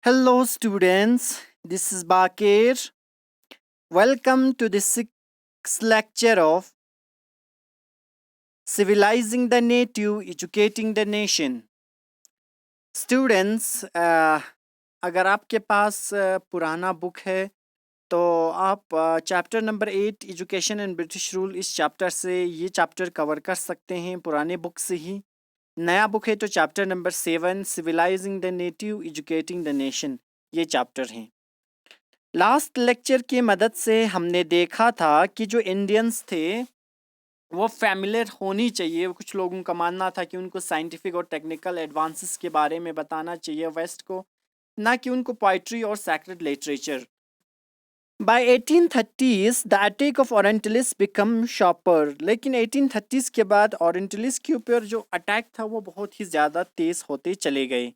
Hello, students. This is Bakir. Welcome to the sixth lecture of Civilizing the Native, Educating the Nation. Students, अगर आपके पास पुराना book है तो आप chapter number 8 education and British rule इस chapter से ये चैप्टर कवर कर सकते हैं पुराने बुक से ही। नया बुक है तो chapter number 7 civilising the native educating the nation ये चैप्टर हैं। लास्ट लेक्चर की मदद से हमने देखा था कि जो इंडियंस थे वो फैमिलियर होनी चाहिए। कुछ लोगों का मानना था कि उनको साइंटिफिक और टेक्निकल एडवांसेस के बारे में बताना चाहिए वेस्ट को, ना कि उनको पोइट्री और sacred literature. By 1830s the attack of orientalist become sharper, लेकिन 1830s के बाद ओरिएंटलिस्ट के ऊपर जो अटैक था वो बहुत ही ज़्यादा तेज़ होते चले गए।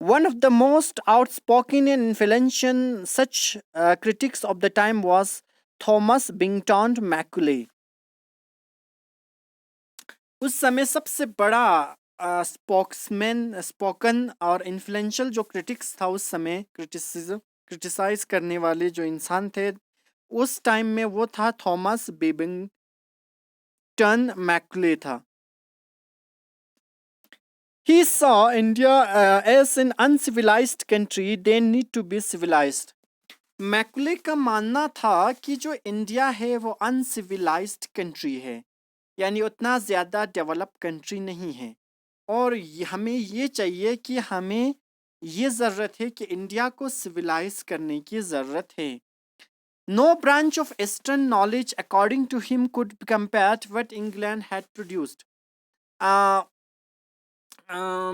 One of the most outspoken and influential such critics of the time was Thomas Bington Macaulay. उस समय सबसे बड़ा स्पोकन और इन्फ्लुएंशियल जो क्रिटिक्स था उस समय क्रिटिसाइज करने वाले जो इंसान थे उस टाइम में वो था थॉमस बेबिंगटन मैकुले था। He saw India as an uncivilized country, they need to be civilized. Macaulay का मानना था कि जो इंडिया है वो अनसिविलाइज्ड कंट्री है, यानी उतना ज़्यादा डेवलप कंट्री नहीं है, और हमें ये चाहिए कि हमें ये ज़रूरत है कि इंडिया को सिविलाइज करने की ज़रूरत है। No branch of eastern knowledge according to him could compare what England had produced.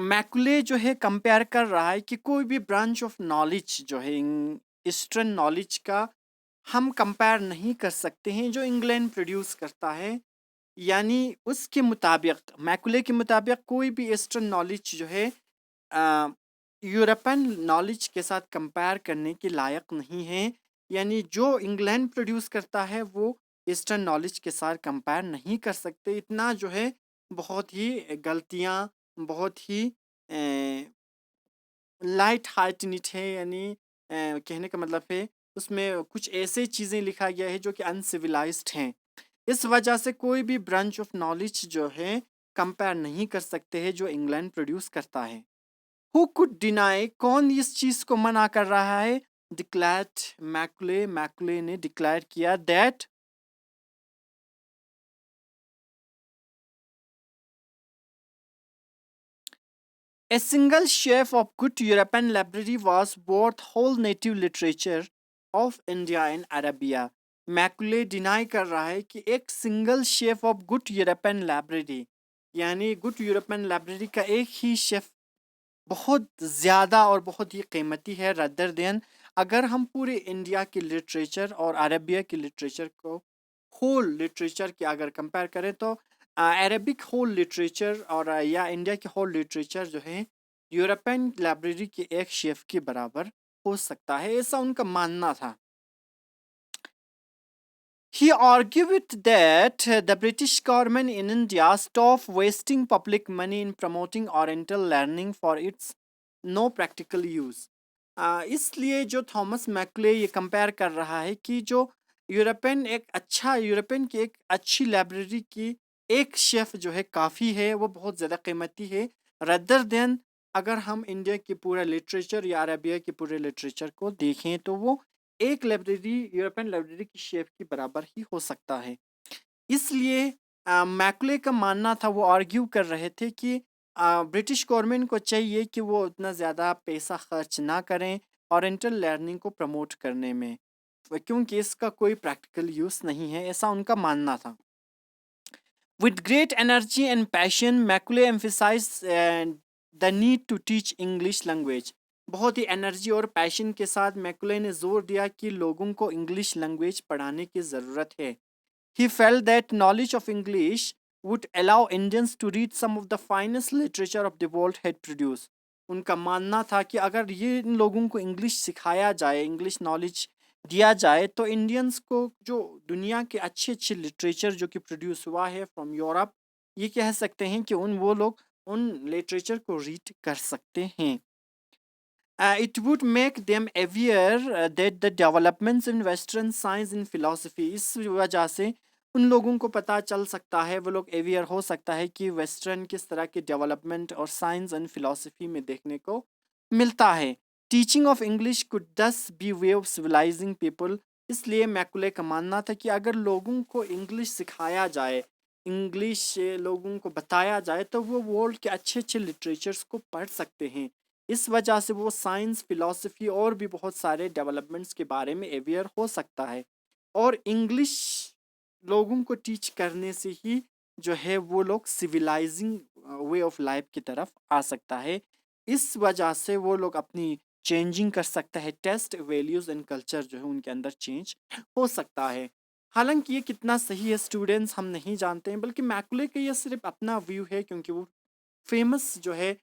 Macaulay जो है कंपेयर कर रहा है कि कोई भी ब्रांच ऑफ नॉलेज जो है ईस्टर्न नॉलेज का हम कंपेयर नहीं कर सकते हैं जो इंग्लैंड प्रोड्यूस करता है। यानी उसके मुताबिक मैकुले के मुताबिक कोई भी ईस्टर्न नॉलेज जो है यूरोपियन नॉलेज के साथ कंपेयर करने के लायक नहीं है। यानी जो इंग्लैंड प्रोड्यूस करता है वो ईस्टर्न नॉलेज के साथ कंपेयर नहीं कर सकते। इतना जो है बहुत ही गलतियाँ, बहुत ही लाइट हार्टनेट है, यानी कहने का मतलब है उसमें कुछ ऐसे चीज़ें लिखा गया है जो कि अनसिविलाइज्ड हैं। इस वजह से कोई भी ब्रांच ऑफ नॉलेज जो है कंपेयर नहीं कर सकते हैं जो इंग्लैंड प्रोड्यूस करता है। हु कुड डिनाई, कौन इस चीज़ को मना कर रहा है? डिक्लेयर्ड मैकुले, मैकुले ने डिक्लेयर किया that a single shelf of good European library was worth whole native literature of India and Arabia. Macaulay deny कर रहा है कि एक single chef of good European library, यानी गुड यूरोपियन लाइब्रेरी का एक ही शेफ बहुत ज़्यादा और बहुत ही कीमती है रदर देन अगर हम पूरे इंडिया के लिटरेचर और अरबिया के लिटरेचर को होल लिटरेचर के अगर कंपेयर करें तो अरबिक होल लिटरेचर और या इंडिया के होल लिटरेचर जो है यूरोपियन लाइब्रेरी के एक शेफ के बराबर हो सकता है, ऐसा उनका मानना था। He argued that the British government in India stopped wasting public money in promoting Oriental learning for its no practical use. इसलिए जो थॉमस मैकुले ये कंपेयर कर रहा है कि जो यूरोपियन की एक अच्छी लाइब्रेरी की एक शेफ जो है काफ़ी है, वो बहुत ज़्यादा कीमती है रदर देन अगर हम इंडिया के पूरा लिटरेचर या अरबिया के पूरे लिटरेचर को देखें तो वो एक लाइब्रेरी यूरोपियन लाइब्रेरी की शेफ के बराबर ही हो सकता है। इसलिए मैकुले का मानना था, वो आर्ग्यू कर रहे थे कि ब्रिटिश गवर्नमेंट को चाहिए कि वो उतना ज़्यादा पैसा खर्च ना करें ओरिएंटल लर्निंग को प्रमोट करने में, क्योंकि इसका कोई प्रैक्टिकल यूज़ नहीं है, ऐसा उनका मानना था। With great energy and passion, Macaulay emphasized the need to teach English language. बहुत ही एनर्जी और पैशन के साथ मैकुले ने जोर दिया कि लोगों को इंग्लिश लैंग्वेज पढ़ाने की ज़रूरत है। He felt that knowledge of English would allow Indians to read some of the finest literature of the world had produced. उनका मानना था कि अगर ये इन लोगों को इंग्लिश सिखाया जाए, इंग्लिश नॉलेज दिया जाए तो इंडियंस को जो दुनिया के अच्छे अच्छे लिटरेचर जो कि प्रोड्यूस हुआ है फ्रॉम यूरोप, ये कह सकते हैं कि वो लोग उन लिटरेचर को रीड कर सकते हैं। It would make them aware that the developments in Western science and philosophy, इस वजह से उन लोगों को पता चल सकता है, वो लोग अवेयर हो सकता है कि वेस्टर्न किस तरह के डेवलपमेंट और साइंस एंड फिलोसफी में देखने को मिलता है. Teaching of English could thus be way of civilizing people. इसलिए मैकुले का मानना था कि अगर लोगों को इंग्लिश सिखाया जाए, इंग्लिश लोगों को बताया जाए, तो वो वर्ल्ड के अच्छे अच्छे लिटरेचर्स को पढ़ सकते हैं. इस वजह से वो साइंस, फिलॉसफी और भी बहुत सारे डेवलपमेंट्स के बारे में अवेयर हो सकता है. और इंग्लिश लोगों को टीच करने से ही जो है वो लोग सिविलाइजिंग वे ऑफ लाइफ की तरफ आ सकता है. इस वजह से वो लोग अपनी चेंजिंग कर सकता है. टेस्ट, वैल्यूज एंड कल्चर जो है उनके अंदर चेंज हो सकता है. हालांकि ये कितना सही है स्टूडेंट्स हम नहीं जानते हैं, बल्कि मैकुले का ये सिर्फ अपना व्यू है, क्योंकि वो फेमस जो है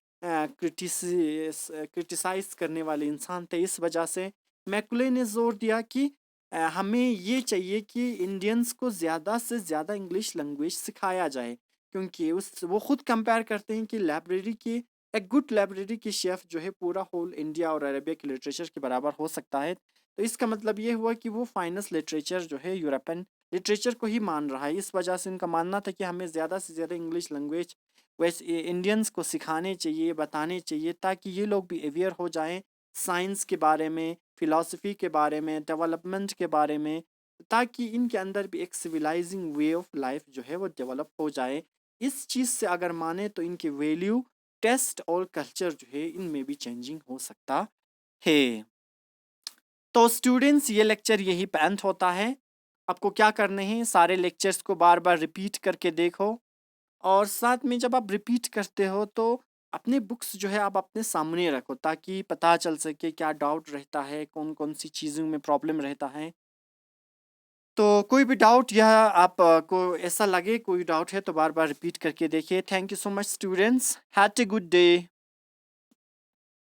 क्रिटिसाइज करने वाले इंसान थे. इस वजह से मैकुले ने जोर दिया कि हमें ये चाहिए कि इंडियंस को ज़्यादा से ज़्यादा इंग्लिश लैंग्वेज सिखाया जाए, क्योंकि उस वो खुद कंपेयर करते हैं कि लाइब्रेरी की, एक गुड लाइब्रेरी की शेफ जो है पूरा होल इंडिया और अरेबिया के लिटरेचर के बराबर हो सकता है. तो इसका मतलब ये हुआ कि वो फाइनेस्ट लिटरेचर जो है यूरोपियन लिटरेचर को ही मान रहा है. इस वजह से उनका मानना था कि हमें ज़्यादा से ज़्यादा इंग्लिश लैंग्वेज वैसे इंडियंस को सिखाने चाहिए, बताने चाहिए, ताकि ये लोग भी अवेयर हो जाएं साइंस के बारे में, फिलॉसफी के बारे में, डेवलपमेंट के बारे में, ताकि इनके अंदर भी एक सिविलाइजिंग वे ऑफ लाइफ जो है वो डेवलप हो जाए. इस चीज़ से अगर माने तो इनके वैल्यू, टेस्ट और कल्चर जो है इनमें भी चेंजिंग हो सकता है. तो स्टूडेंट्स ये लेक्चर यही पे एंड होता है. आपको क्या करने हैं, सारे लेक्चर्स को बार बार रिपीट करके देखो, और साथ में जब आप रिपीट करते हो तो अपने बुक्स जो है आप अपने सामने रखो, ताकि पता चल सके क्या डाउट रहता है, कौन कौन सी चीज़ों में प्रॉब्लम रहता है. तो कोई भी डाउट या आप को ऐसा लगे कोई डाउट है तो बार बार रिपीट करके देखिए. Thank you so much students. Have a good day.